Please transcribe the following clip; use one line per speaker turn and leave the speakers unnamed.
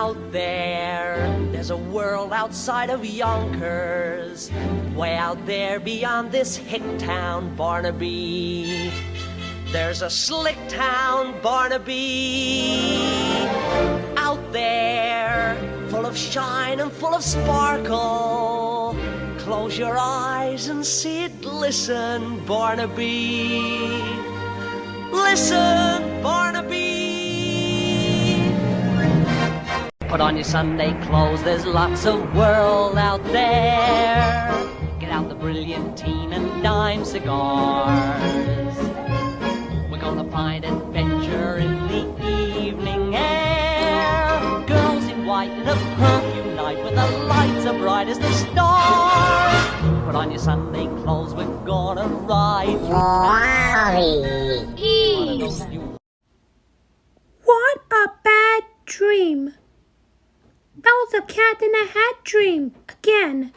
out there. There's a world outside of Yonkers, way out there beyond this hick town, Barnaby. There's a slick town, Barnaby, out there, full of shine and full of sparkle. Close your eyes and see it glisten, Barnaby. Listen, Barnaby. Put on your Sunday clothes, there's lots of world out there. Get out the brilliantine and dime cigars. We're gonna find adventure in the evening air. Girls in white in a perfume night with the lights as bright as the stars. Put on your Sunday clothes, we're gonna ride.
What a bad dream. That was a cat in a hat dream again.